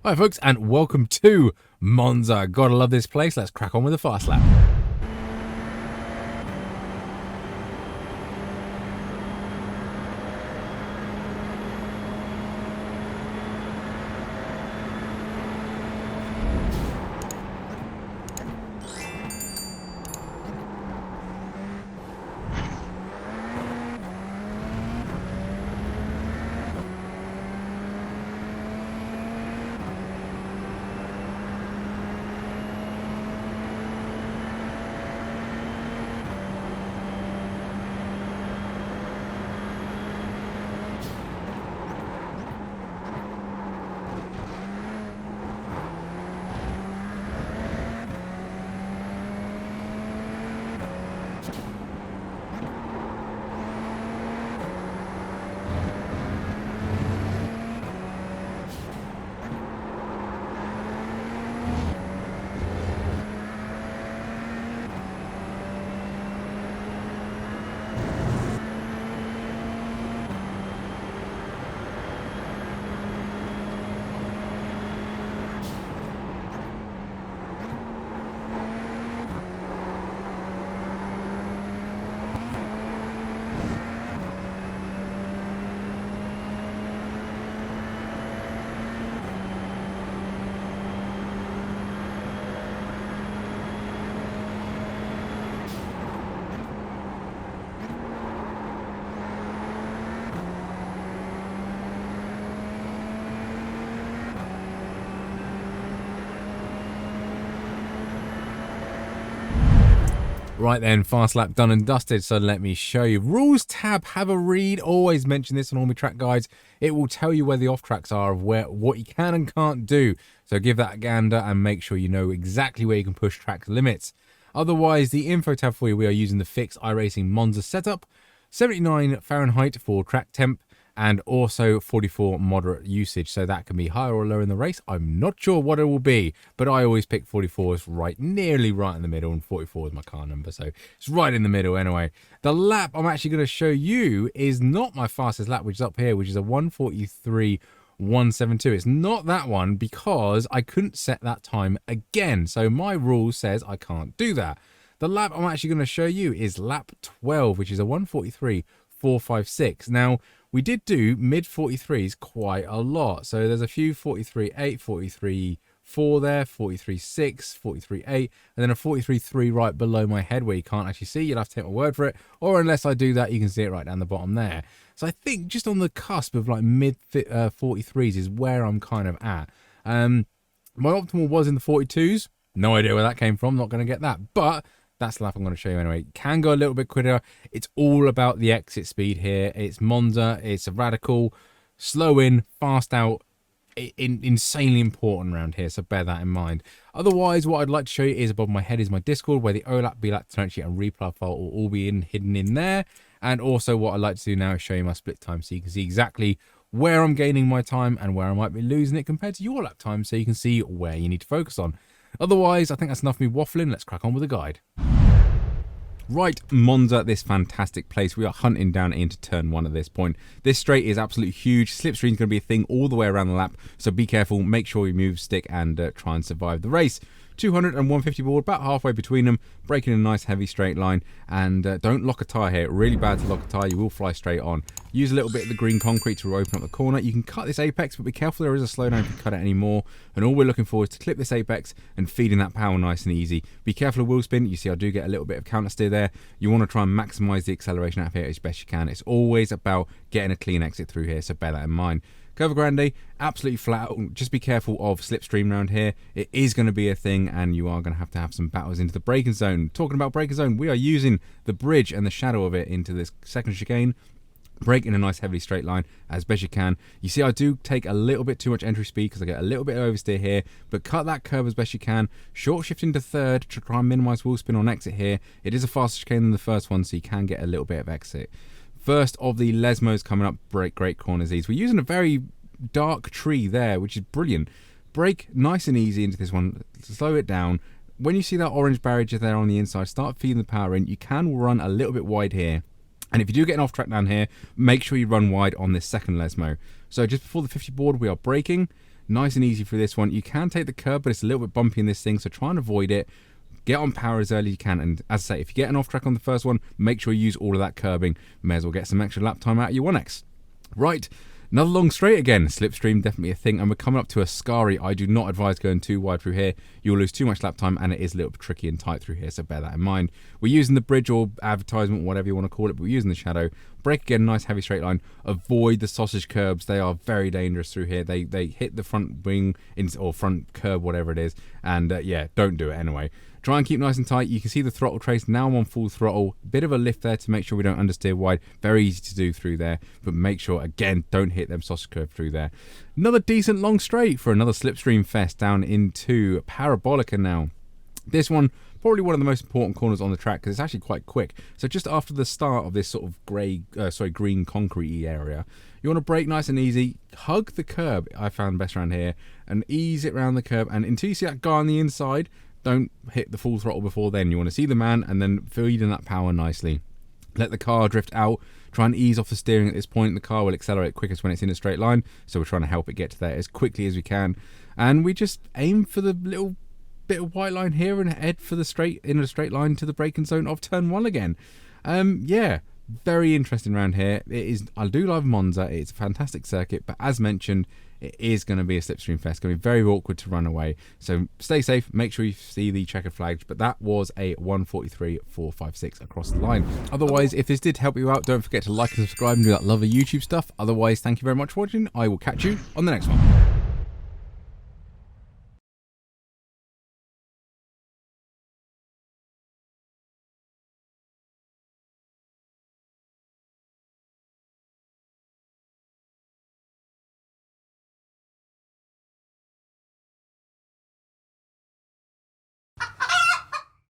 Hi folks, and welcome to Monza. Gotta love this place. Let's crack on with the fast lap. Right then, fast lap done and dusted, so let me show you. Rules tab, have a read. Always mention this on all my track guides. It will tell you where the off tracks are, of what you can and can't do. So give that a gander and make sure you know exactly where you can push track limits. Otherwise, the info tab for you, we are using the fixed iRacing Monza setup, 79 Fahrenheit for track temp, and also 44 moderate usage, so that can be higher or lower in the race. I'm not sure what it will be, but I always pick 44 as nearly right in the middle, and 44 is my car number, so it's right in the middle anyway. The lap I'm actually going to show you is not my fastest lap, which is up here, which is a 1:43.172. It's not that one because I couldn't set that time again, so my rule says I can't do that. The lap I'm actually going to show you is lap 12, which is a 1:43.456. Now, we did do mid 43s quite a lot. So there's a few 43.8, 43.4 there, 43.6, 43.8, and then a 43.3 right below my head where you can't actually see. You'll have to take my word for it. Or unless I do that, you can see it right down the bottom there. So I think just on the cusp of like mid 43s is where I'm kind of at. My optimal was in the 42s. No idea where that came from. Not going to get that. But that's the lap I'm going to show you anyway. Can go a little bit quicker. It's all about the exit speed here. It's Monza. It's a radical. Slow in, fast out. Insanely important around here, so bear that in mind. Otherwise, what I'd like to show you is above my head is my Discord, where the OLAP, BLAP, turn sheet, and replay file will all be hidden in there. And also what I'd like to do now is show you my split time, so you can see exactly where I'm gaining my time and where I might be losing it compared to your lap time, so you can see where you need to focus on. Otherwise, I think that's enough of me waffling. Let's crack on with the guide. Right, Monza, this fantastic place. We are hunting down into turn 1 at this point. This straight is absolutely huge. Slipstream is going to be a thing all the way around the lap, so be careful. Make sure you move, stick, and try and survive the race. 200 and 150 board, about halfway between them, braking in a nice heavy straight line, and don't lock a tyre here. Really bad to lock a tyre, you will fly straight on. Use a little bit of the green concrete to open up the corner. You can cut this apex, but be careful, there is a slowdown if you cut it anymore, and all we're looking for is to clip this apex and feed in that power nice and easy. Be careful of wheel spin. You see I do get a little bit of counter steer there. You want to try and maximise the acceleration out of here as best you can. It's always about getting a clean exit through here, so bear that in mind. Curva Grande, absolutely flat. Just be careful of slipstream around here. It is going to be a thing, and you are going to have some battles into the braking zone. Talking about braking zone, we are using the bridge and the shadow of it into this second chicane. Brake in a nice heavily straight line as best you can. You see I do take a little bit too much entry speed because I get a little bit of oversteer here, but cut that curve as best you can. Short shift into third to try and minimise wheel spin on exit here. It is a faster chicane than the first one, so you can get a little bit of exit. First of the Lesmos coming up, great corners these. We're using a very dark tree there, which is brilliant. Brake nice and easy into this one, slow it down. When you see that orange barrier there on the inside, start feeding the power in. You can run a little bit wide here. And if you do get an off track down here, make sure you run wide on this second Lesmo. So just before the 50 board, we are braking. Nice and easy for this one. You can take the curb, but it's a little bit bumpy in this thing, so try and avoid it. Get on power as early as you can, and as I say, if you get an off track on the first one, make sure you use all of that curbing. May as well get some extra lap time out of your 1X. Right, another long straight again. Slipstream, definitely a thing, and we're coming up to Ascari. I do not advise going too wide through here. You'll lose too much lap time, and it is a little bit tricky and tight through here, so bear that in mind. We're using the bridge or advertisement, whatever you want to call it, but we're using the shadow. Brake again, nice heavy straight line. Avoid the sausage curbs. They are very dangerous through here. They hit the front wing or front curb, whatever it is, and yeah, don't do it anyway. Try and keep nice and tight. You can see the throttle trace. Now I'm on full throttle. Bit of a lift there to make sure we don't understeer wide. Very easy to do through there, but make sure, again, don't hit them sausage curve through there. Another decent long straight for another slipstream fest down into Parabolica now. This one, probably one of the most important corners on the track because it's actually quite quick. So just after the start of this sort of green concrete area, you want to brake nice and easy, hug the curb, I found best around here, and ease it around the curb. And until you see that guy on the inside, don't hit the full throttle before then. You want to see the man and then feed in that power nicely. Let the car drift out. Try and ease off the steering at this point. The car will accelerate quickest when it's in a straight line, so we're trying to help it get to there as quickly as we can. And we just aim for the little bit of white line here and head for the straight line to the braking zone of turn 1 again. Yeah, very interesting round here. It is. I do love Monza. It's a fantastic circuit, but as mentioned, it is going to be a slipstream fest. It's going to be very awkward to run away. So stay safe. Make sure you see the checkered flags. But that was a 1:43.456 across the line. Otherwise, if this did help you out, don't forget to like and subscribe and do that lovely YouTube stuff. Otherwise, thank you very much for watching. I will catch you on the next one.